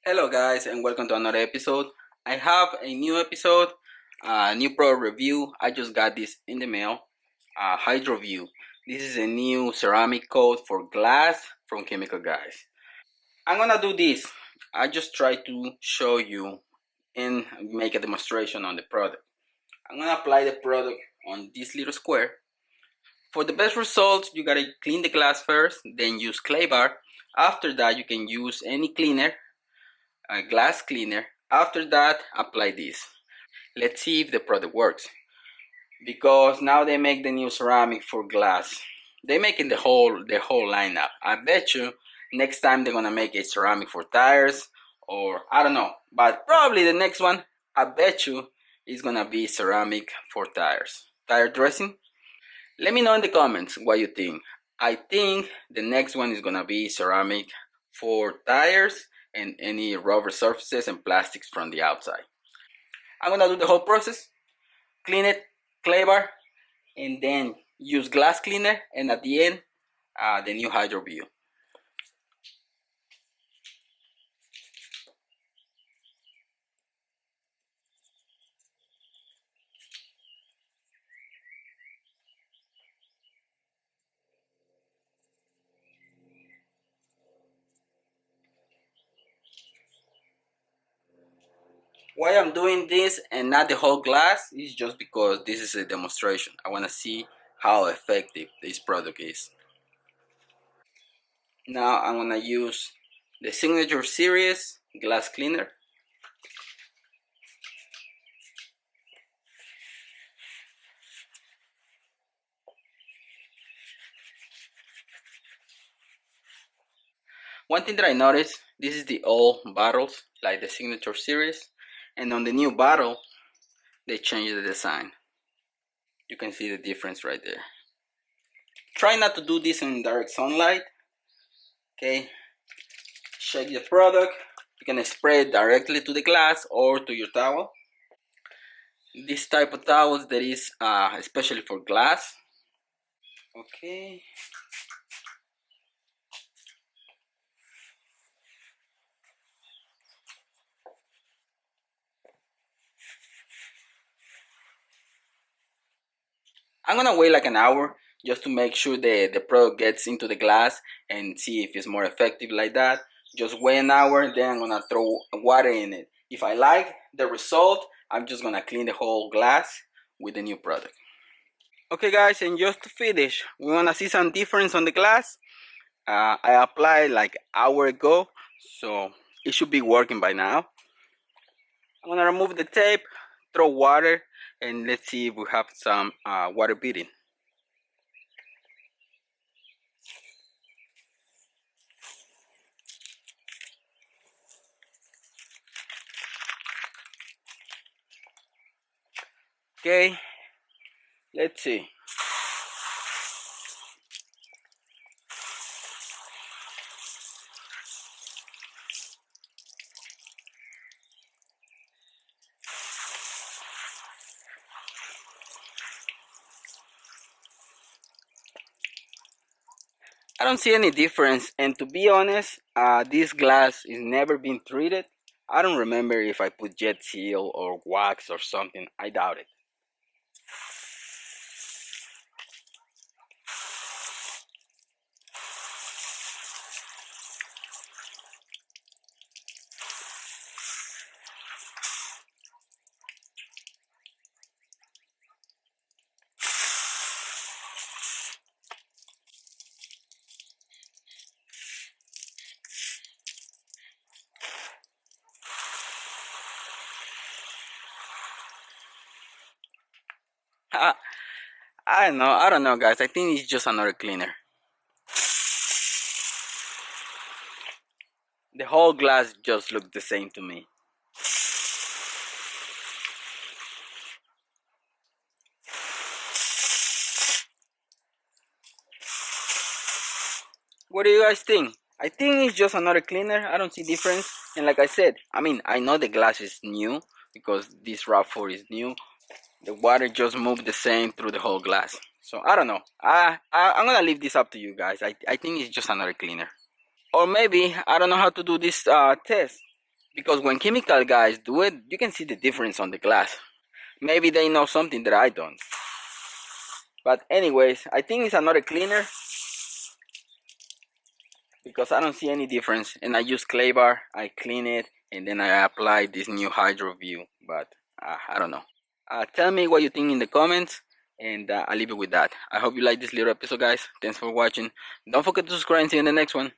Hello guys and welcome to another episode. I have a new episode, new product review. I just got this in the mail. Hydro View. This is a new ceramic coat for glass from Chemical Guys. I'm gonna do this. I just try to show you and make a demonstration on the product. I'm gonna apply the product on this little square. For the best results, you gotta clean the glass first, then use clay bar. After that, you can use any cleaner, a glass cleaner. After that, apply this. Let's see if the product works, because now they make the new ceramic for glass. They making the whole lineup. I bet you next time they're gonna make a ceramic for tires, or I don't know, but probably the next one, I bet you, is gonna be ceramic for tires, tire dressing. Let me know in the comments what you think. I think the next one is gonna be ceramic for tires and any rubber surfaces and plastics from the outside. I'm gonna do the whole process, clean it, clay bar, and then use glass cleaner, and at the end, the new Hydro View. Why I'm doing this and not the whole glass is just because this is a demonstration. I want to see how effective this product is. Now I'm gonna use the Signature Series glass cleaner. One thing that I noticed, this is the old bottles, like the Signature Series, and on the new bottle, they changed the design. You can see the difference right there. Try not to do this in direct sunlight. Okay, shake the product. You can spray it directly to the glass or to your towel. This type of towels that is especially for glass. Okay. I'm gonna wait like an hour just to make sure the product gets into the glass and see if it's more effective like that. Just wait an hour, then I'm gonna throw water in it. If I like the result, I'm just gonna clean the whole glass with the new product. Okay guys, and just to finish, we wanna see some difference on the glass. I applied like an hour ago, so it should be working by now. I'm gonna remove the tape, throw water, and let's see if we have some water beading. Okay, let's see. I don't see any difference, and to be honest, this glass is never been treated. I don't remember if I put jet seal or wax or something. I doubt it. I don't know. I don't know, guys. I think it's just another cleaner. The whole glass just looked the same to me. What do you guys think? I think it's just another cleaner. I don't see difference. And like I said, I mean, I know the glass is new because this RAV4 is new. The water just moved the same through the whole glass. So I don't know. I'm gonna leave this up to you guys. I think it's just another cleaner. Or maybe I don't know how to do this test. Because when chemical guys do it, you can see the difference on the glass. Maybe they know something that I don't. But anyways, I think it's another cleaner because I don't see any difference. And I use clay bar, I clean it, and then I apply this new Hydro View. But I don't know. Tell me what you think in the comments, and I'll leave it with that. I hope you like this little episode, guys. Thanks for watching. Don't forget to subscribe and see you in the next one.